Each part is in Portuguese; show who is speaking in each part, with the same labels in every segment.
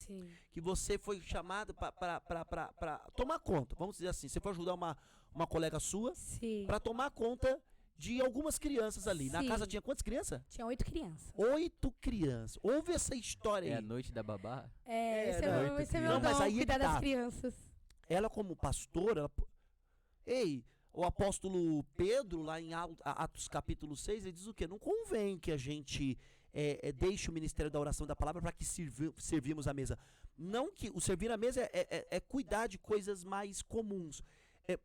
Speaker 1: Sim.
Speaker 2: Que você foi chamado para tomar conta. Vamos dizer assim, você foi ajudar uma colega sua
Speaker 1: Sim.
Speaker 2: para tomar conta de algumas crianças ali. Na
Speaker 1: Sim.
Speaker 2: casa tinha quantas crianças?
Speaker 1: Tinha 8 crianças.
Speaker 2: 8 crianças. Ouve essa história aí.
Speaker 3: É a noite da babá?
Speaker 1: Esse
Speaker 2: não,
Speaker 1: é meu
Speaker 2: não, mas
Speaker 1: dom,
Speaker 2: aí é que
Speaker 1: cuidar
Speaker 2: tá.
Speaker 1: das crianças.
Speaker 2: Ela como pastora, ei, o apóstolo Pedro, lá em Atos capítulo 6, ele diz o quê? Não convém que a gente deixe o ministério da oração e da palavra para que servimos a mesa. Não que o servir a mesa é cuidar de coisas mais comuns.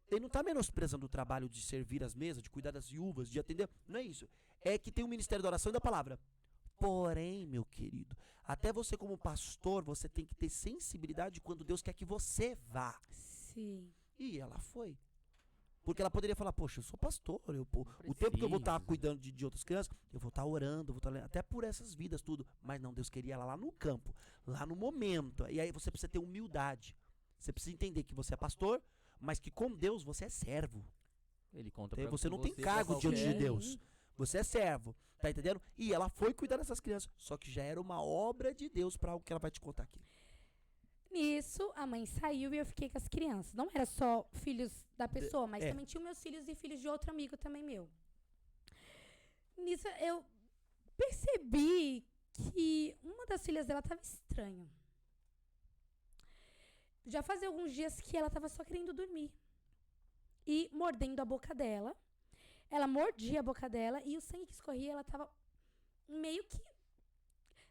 Speaker 2: Ele não está menosprezando o trabalho de servir as mesas, de cuidar das viúvas, de atender. Não é isso. É que tem o ministério da oração e da palavra. Porém, meu querido, até você como pastor, você tem que ter sensibilidade quando Deus quer que você vá.
Speaker 1: Sim.
Speaker 2: E ela foi. Porque ela poderia falar, poxa, eu sou pastor, o tempo que eu vou estar cuidando de outras crianças, eu vou estar orando, eu vou estar até por essas vidas, tudo. Mas não, Deus queria ela lá no campo, lá no momento. E aí você precisa ter humildade. Você precisa entender que você é pastor, mas que com Deus você é servo.
Speaker 3: Ele conta pra
Speaker 2: Você não tem
Speaker 3: pra
Speaker 2: cargo diante de
Speaker 3: qualquer-
Speaker 2: Deus. Você é servo, tá entendendo? E ela foi cuidar dessas crianças, só que já era uma obra de Deus para algo que ela vai te contar aqui.
Speaker 1: Nisso, a mãe saiu e eu fiquei com as crianças. Não era só filhos da pessoa, mas também tinha meus filhos e filhos de outro amigo também meu. Nisso, eu percebi que uma das filhas dela estava estranha. Já fazia alguns dias que ela estava só querendo dormir. E mordendo a boca dela. Ela mordia a boca dela e o sangue que escorria, ela estava meio que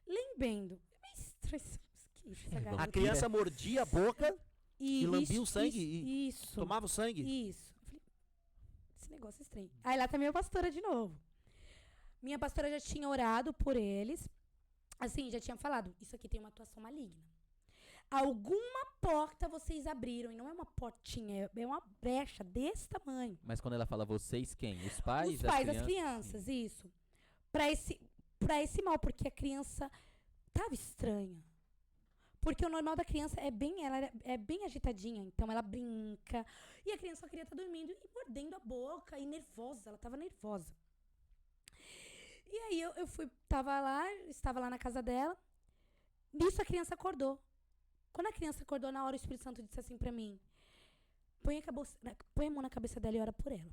Speaker 1: lambendo. É meio estranho. Essa
Speaker 2: A
Speaker 1: garota.
Speaker 2: criança mordia a boca e lambia o sangue
Speaker 1: Isso.
Speaker 2: tomava o sangue.
Speaker 1: Isso. Eu falei, esse negócio é estranho. Aí lá tá minha pastora de novo. Minha pastora já tinha orado por eles. Assim, já tinha falado, isso aqui tem uma atuação maligna. Alguma porta vocês abriram. E não é uma portinha, é uma brecha desse tamanho.
Speaker 3: Mas quando ela fala vocês, quem? Os pais?
Speaker 1: Os pais das crianças, isso. Pra esse mal, porque a criança tava estranha. Porque o normal da criança ela é bem agitadinha, então ela brinca. E a criança só queria estar dormindo e mordendo a boca e nervosa, ela estava nervosa. E aí eu estava lá na casa dela. Nisso a criança acordou. Quando a criança acordou, na hora o Espírito Santo disse assim pra mim: põe a mão na cabeça dela e ora por ela.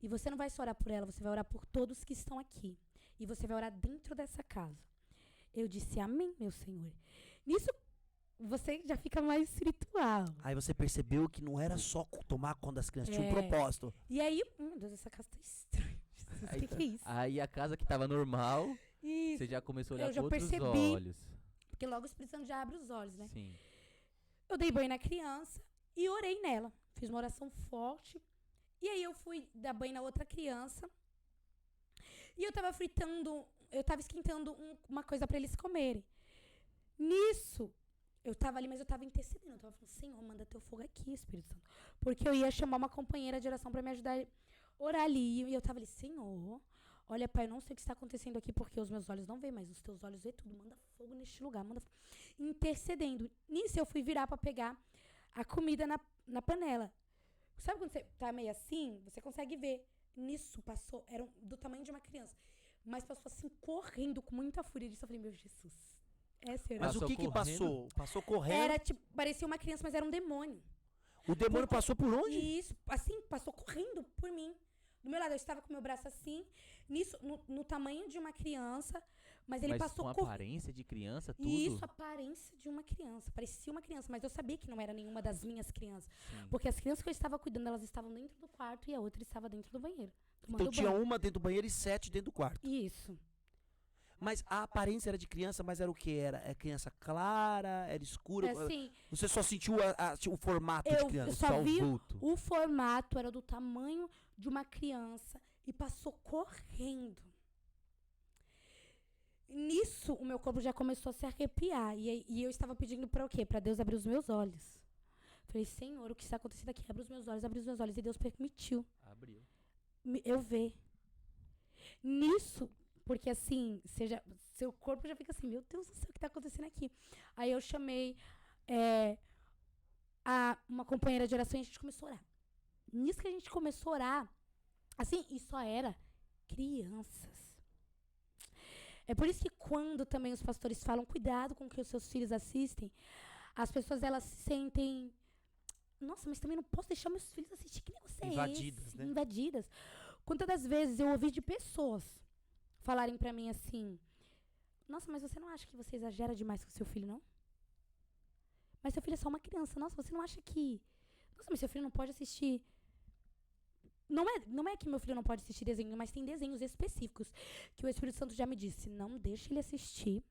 Speaker 1: E você não vai só orar por ela, você vai orar por todos que estão aqui. E você vai orar dentro dessa casa. Eu disse, amém, meu Senhor. Nisso, você já fica mais espiritual.
Speaker 2: Aí você percebeu que não era só tomar conta das crianças, tinha um propósito.
Speaker 1: E aí, meu Deus, essa casa tá estranha. O que é isso?
Speaker 3: Aí a casa que tava normal,
Speaker 1: Isso.
Speaker 3: você já começou a olhar
Speaker 1: Eu já
Speaker 3: com outros
Speaker 1: percebi.
Speaker 3: olhos.
Speaker 1: Porque logo o Espírito Santo já abre os olhos, né?
Speaker 3: Sim.
Speaker 1: Eu dei banho na criança e orei nela. Fiz uma oração forte. E aí eu fui dar banho na outra criança. E eu tava esquentando uma coisa pra eles comerem. Nisso, eu tava ali, mas eu tava intercedendo. Eu tava falando, Senhor, manda teu fogo aqui, Espírito Santo. Porque eu ia chamar uma companheira de oração pra me ajudar a orar ali. E eu tava ali, Senhor, olha, Pai, eu não sei o que está acontecendo aqui, porque os meus olhos não veem, mas os teus olhos veem tudo. Manda fogo neste lugar, manda fogo. Intercedendo. Nisso, eu fui virar pra pegar a comida na panela. Sabe quando você tá meio assim? Você consegue ver. Nisso, passou, era do tamanho de uma criança. Mas passou assim, correndo com muita fúria. Disso eu falei, meu Jesus.
Speaker 2: Mas
Speaker 3: Passou
Speaker 2: o que
Speaker 3: correndo?
Speaker 2: passou? Passou correndo?
Speaker 1: Era tipo, parecia uma criança, mas era um demônio.
Speaker 2: O demônio passou por onde?
Speaker 1: Isso, assim, passou correndo por mim. Do meu lado, eu estava com meu braço assim, nisso, no tamanho de uma criança, mas ele passou
Speaker 3: com
Speaker 1: correndo.
Speaker 3: aparência de criança, tudo?
Speaker 1: Isso, aparência de uma criança. Parecia uma criança, mas eu sabia que não era nenhuma das minhas crianças.
Speaker 3: Sim.
Speaker 1: Porque as crianças que eu estava cuidando, elas estavam dentro do quarto e a outra estava dentro do banheiro.
Speaker 2: Então tinha uma dentro do banheiro e 7 dentro do quarto.
Speaker 1: Isso.
Speaker 2: Mas a aparência era de criança, mas era o que? Era criança clara, era escura?
Speaker 1: Assim,
Speaker 2: Você só sentiu o formato de
Speaker 1: eu
Speaker 2: criança?
Speaker 1: só vi
Speaker 3: o vulto.
Speaker 1: o formato, era do tamanho de uma criança e passou correndo. Nisso, o meu corpo já começou a se arrepiar. E eu estava pedindo para o quê? Para Deus abrir os meus olhos. Falei, Senhor, o que está acontecendo aqui? Abre os meus olhos, abre os meus olhos. E Deus permitiu
Speaker 3: Abriu.
Speaker 1: eu ver. Nisso, porque assim, seu corpo já fica assim, meu Deus do céu, o que está acontecendo aqui? Aí eu chamei uma companheira de oração e a gente começou a orar. Nisso que a gente começou a orar, assim, e só era crianças. É por isso que quando também os pastores falam, cuidado com o que os seus filhos assistem, as pessoas, elas se sentem, nossa, mas também não posso deixar meus filhos assistir, que negócio é
Speaker 2: Invadidas,
Speaker 1: esse?
Speaker 2: né?
Speaker 1: Invadidas. Quantas das vezes eu ouvi de pessoas falarem pra mim assim, nossa, mas você não acha que você exagera demais com seu filho, não? Mas seu filho é só uma criança. Nossa, você não acha que... Nossa, mas seu filho não pode assistir... Não é que meu filho não pode assistir desenho, mas tem desenhos específicos que o Espírito Santo já me disse. Não deixe ele assistir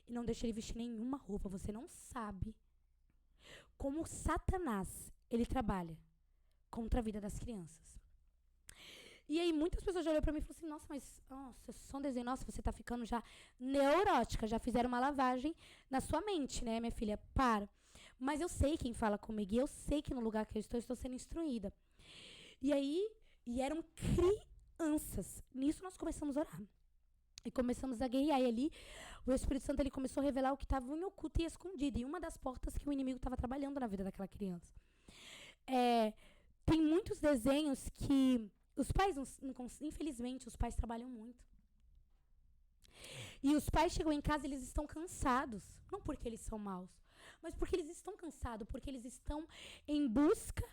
Speaker 1: e não deixe ele vestir nenhuma roupa. Você não sabe como Satanás, ele trabalha contra a vida das crianças. E aí muitas pessoas já olharam pra mim e falaram assim, nossa, mas nossa, só um desenho, nossa, você tá ficando já neurótica, já fizeram uma lavagem na sua mente, né, minha filha? Para. Mas eu sei quem fala comigo e eu sei que no lugar que eu estou sendo instruída. E aí, eram crianças. Nisso nós começamos a orar. E começamos a guerrear. E ali, o Espírito Santo, ele começou a revelar o que estava em oculto e escondido. E uma das portas que o inimigo estava trabalhando na vida daquela criança. Tem muitos desenhos que os pais, infelizmente, os pais trabalham muito. E os pais chegam em casa e eles estão cansados. Não porque eles são maus, mas porque eles estão cansados, porque eles estão em busca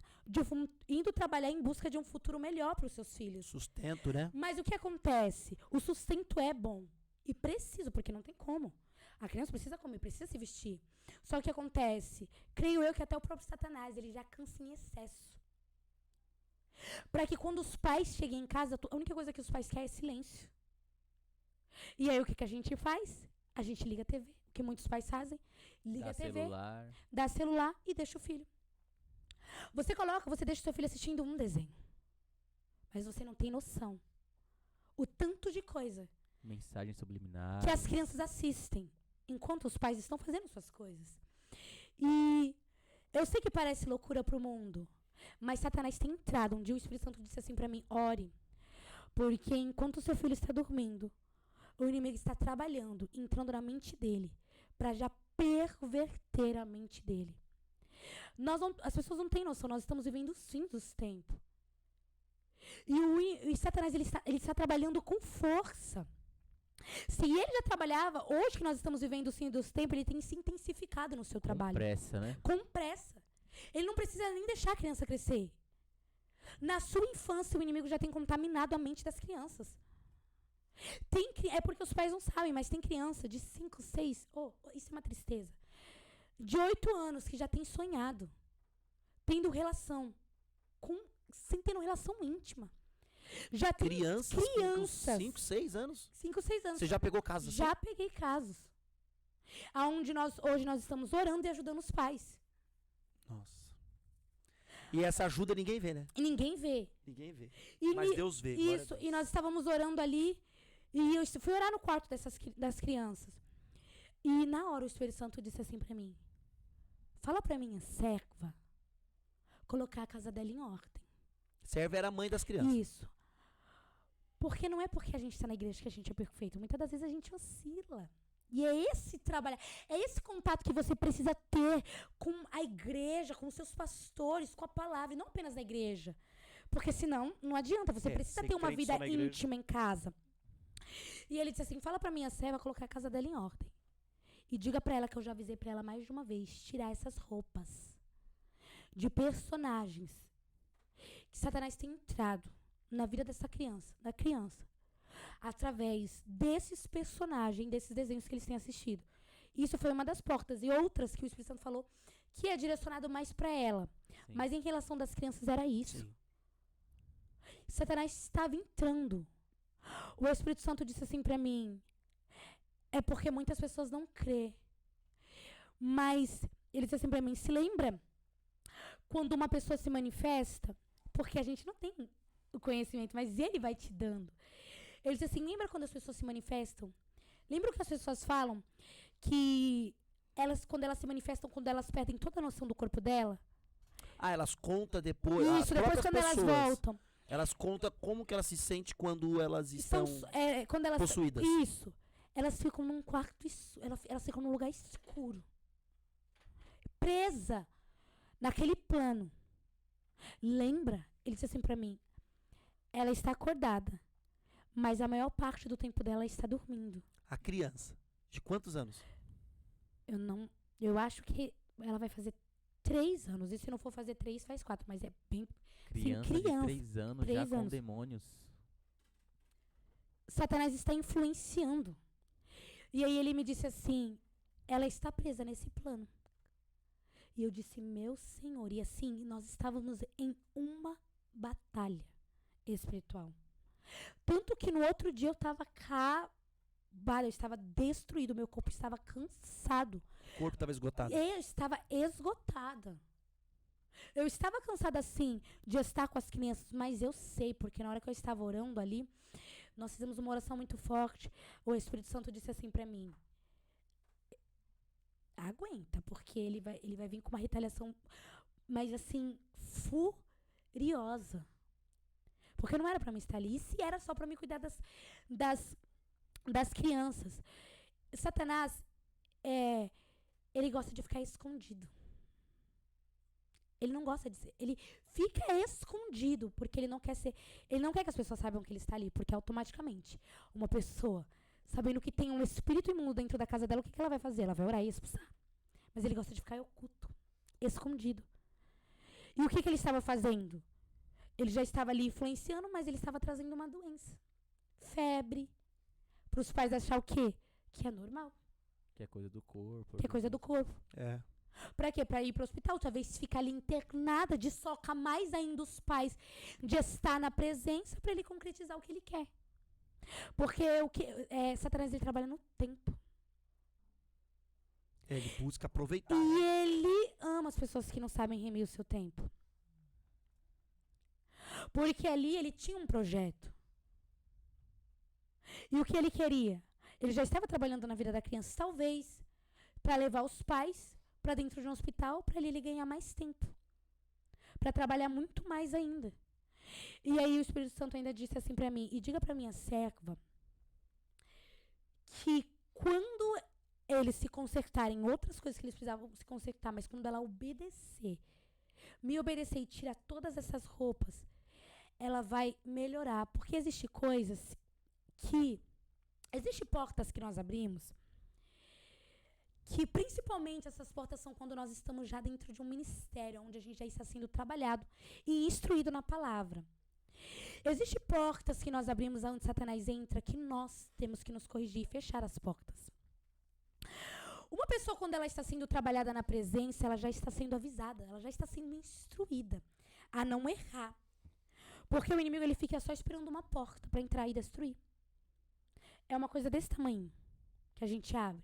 Speaker 1: indo trabalhar em busca de um futuro melhor para os seus filhos.
Speaker 2: Sustento, né?
Speaker 1: Mas o que acontece? O sustento é bom e preciso, porque não tem como. A criança precisa comer, precisa se vestir. Só que o que acontece? Creio eu que até o próprio Satanás, ele já cansa em excesso. Para que quando os pais cheguem em casa, a única coisa que os pais querem é silêncio. E aí o que a gente faz? A gente liga a TV. O que muitos pais fazem? Liga a TV, dá celular e deixa o filho. Você deixa o seu filho assistindo um desenho. Mas você não tem noção. O tanto de coisa.
Speaker 3: Mensagem subliminar.
Speaker 1: Que as crianças assistem. Enquanto os pais estão fazendo suas coisas. E eu sei que parece loucura pro mundo. Mas Satanás tem entrado. Um dia o Espírito Santo disse assim pra mim, ore. Porque enquanto o seu filho está dormindo, o inimigo está trabalhando, entrando na mente dele. Pra já perverter a mente dele. As pessoas não têm noção, nós estamos vivendo os fins dos tempos. E Satanás, ele está trabalhando com força. Se ele já trabalhava, hoje que nós estamos vivendo os fins dos tempos, ele tem se intensificado no seu trabalho.
Speaker 3: Com pressa, né?
Speaker 1: Com pressa. Ele não precisa nem deixar a criança crescer. Na sua infância, o inimigo já tem contaminado a mente das crianças. É porque os pais não sabem, mas tem criança de 5, 6, isso é uma tristeza, de 8 anos que já tem sonhado, tendo relação, sem ter uma relação íntima. Já tem
Speaker 2: Crianças. 5, 6 anos?
Speaker 1: 5, 6 anos.
Speaker 2: Você já pegou casos assim?
Speaker 1: Já peguei casos. Onde hoje nós estamos orando e ajudando os pais.
Speaker 2: Nossa. E essa ajuda ninguém vê, né?
Speaker 1: E ninguém vê.
Speaker 2: Ninguém vê.
Speaker 1: E
Speaker 2: Mas Deus vê.
Speaker 1: Isso, e nós estávamos orando ali. E eu fui orar no quarto das crianças. E na hora o Espírito Santo disse assim pra mim, fala pra minha serva colocar a casa dela em ordem.
Speaker 2: Serva era a mãe das crianças.
Speaker 1: Isso. Porque não é porque a gente está na igreja que a gente é perfeito. Muitas das vezes a gente oscila. E é esse trabalho, é esse contato que você precisa ter com a igreja, com os seus pastores, com a palavra, e não apenas na igreja. Porque senão não adianta, você precisa ter uma vida íntima em casa. E ele disse assim, fala pra minha serva colocar a casa dela em ordem. E diga pra ela que eu já avisei pra ela mais de uma vez, tirar essas roupas de personagens que Satanás tem entrado na vida dessa criança, da criança, através desses personagens, desses desenhos que eles têm assistido. Isso foi uma das portas. E outras que o Espírito Santo falou que é direcionado mais pra ela. Sim. Mas em relação das crianças era isso. Sim. Satanás estava entrando. O Espírito Santo disse assim pra mim, é porque muitas pessoas não crê. Mas ele disse assim pra mim, se lembra quando uma pessoa se manifesta, porque a gente não tem o conhecimento, mas ele vai te dando. Ele disse assim, lembra quando as pessoas se manifestam? Lembra o que as pessoas falam? Que quando elas se manifestam, quando elas perdem toda a noção do corpo dela?
Speaker 2: Elas contam depois.
Speaker 1: Isso, depois quando elas voltam.
Speaker 2: Elas contam como que elas se sentem quando elas estão
Speaker 1: quando elas,
Speaker 2: possuídas.
Speaker 1: Isso. Elas ficam num quarto, elas ficam num lugar escuro. Presa naquele plano. Lembra? Ele disse assim pra mim, ela está acordada, mas a maior parte do tempo dela está dormindo.
Speaker 2: A criança. De quantos anos?
Speaker 1: Eu acho que ela vai fazer 3 anos. E se não for fazer 3, faz 4. Mas é bem...
Speaker 3: Criança de 3 anos,
Speaker 1: 3
Speaker 3: já com
Speaker 1: anos.
Speaker 3: demônios.
Speaker 1: Satanás está influenciando. E aí ele me disse assim, ela está presa nesse plano. E eu disse, meu Senhor, e assim, nós estávamos em uma batalha espiritual. Tanto que no outro dia eu estava acabada, eu estava destruído, meu corpo estava cansado.
Speaker 2: O corpo estava esgotado.
Speaker 1: Eu estava esgotada. Eu estava cansada, assim, de estar com as crianças, mas eu sei, porque na hora que eu estava orando ali, nós fizemos uma oração muito forte. O Espírito Santo disse assim pra mim, aguenta, porque ele vai vir com uma retaliação, mas assim, furiosa. Porque não era pra mim estar ali. E se era só pra mim cuidar das crianças? Satanás, ele gosta de ficar escondido. Ele não gosta de ser. Ele fica escondido, porque ele não quer que as pessoas saibam que ele está ali. Porque automaticamente, uma pessoa, sabendo que tem um espírito imundo dentro da casa dela, o que ela vai fazer? Ela vai orar e expulsar. Mas ele gosta de ficar oculto, escondido. E o que ele estava fazendo? Ele já estava ali influenciando, mas ele estava trazendo uma doença. Febre. Para os pais achar o quê? Que é normal.
Speaker 3: Que é coisa do corpo.
Speaker 1: Que é coisa do corpo.
Speaker 2: É.
Speaker 1: Pra quê? Pra ir pro hospital. Talvez ficar ali internada, de socar mais ainda os pais de estar na presença pra ele concretizar o que ele quer. Porque Satanás, ele trabalha no tempo.
Speaker 2: Ele busca aproveitar.
Speaker 1: E ele ama as pessoas que não sabem remir o seu tempo. Porque ali ele tinha um projeto. E o que ele queria? Ele já estava trabalhando na vida da criança, talvez, para levar os pais para dentro de um hospital, para ele ganhar mais tempo. Para trabalhar muito mais ainda. E aí o Espírito Santo ainda disse assim para mim, e diga para minha serva, que quando eles se consertarem, outras coisas que eles precisavam se consertar, mas quando ela me obedecer e tirar todas essas roupas, ela vai melhorar. Porque existem portas que nós abrimos, que principalmente essas portas são quando nós estamos já dentro de um ministério, onde a gente já está sendo trabalhado e instruído na palavra. Existem portas que nós abrimos onde Satanás entra, que nós temos que nos corrigir e fechar as portas. Uma pessoa, quando ela está sendo trabalhada na presença, ela já está sendo avisada, ela já está sendo instruída a não errar. Porque o inimigo, ele fica só esperando uma porta para entrar e destruir. É uma coisa desse tamanho que a gente abre.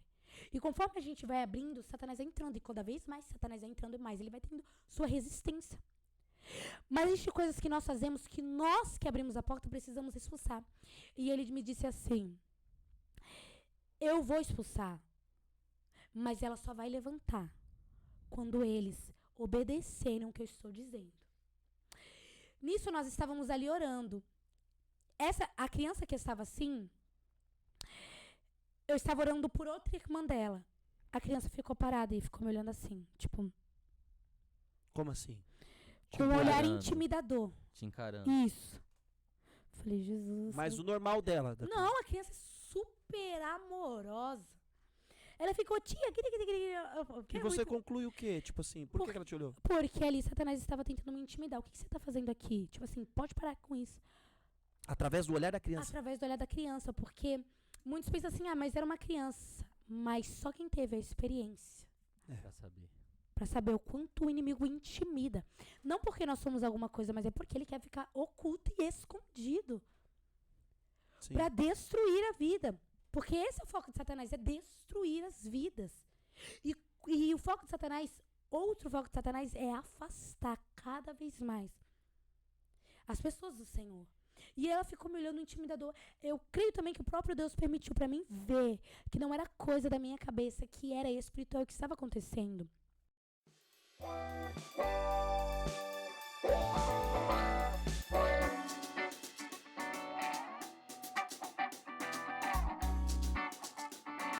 Speaker 1: E conforme a gente vai abrindo, Satanás vai entrando. E cada vez mais Satanás vai entrando mais. Ele vai tendo sua resistência. Mas existem coisas que nós fazemos que nós que abrimos a porta precisamos expulsar. E ele me disse assim, eu vou expulsar, mas ela só vai levantar quando eles obedecerem o que eu estou dizendo. Nisso nós estávamos ali orando. A criança que estava assim, eu estava orando por outra irmã dela. A criança ficou parada e ficou me olhando assim, tipo...
Speaker 2: Como assim?
Speaker 1: Com um olhar intimidador.
Speaker 3: Te encarando.
Speaker 1: Isso. Falei, Jesus...
Speaker 2: Mas o normal dela.
Speaker 1: Não, a criança é super amorosa. Ela ficou, tia...
Speaker 2: E você conclui o quê? Tipo assim, por que ela te olhou?
Speaker 1: Porque ali Satanás estava tentando me intimidar. O que você está fazendo aqui? Tipo assim, pode parar com isso.
Speaker 2: Através do olhar da criança.
Speaker 1: Através do olhar da criança, porque muitos pensam assim, mas era uma criança. Mas só quem teve a experiência.
Speaker 3: Pra saber.
Speaker 1: Pra saber o quanto o inimigo intimida. Não porque nós somos alguma coisa, mas é porque ele quer ficar oculto e escondido.
Speaker 2: Sim.
Speaker 1: Pra destruir a vida. Porque esse é o foco de Satanás, é destruir as vidas. E o foco de Satanás, outro foco de Satanás é afastar cada vez mais as pessoas do Senhor. E ela ficou me olhando intimidador. Eu creio também que o próprio Deus permitiu para mim ver que não era coisa da minha cabeça, que era espiritual o que estava acontecendo.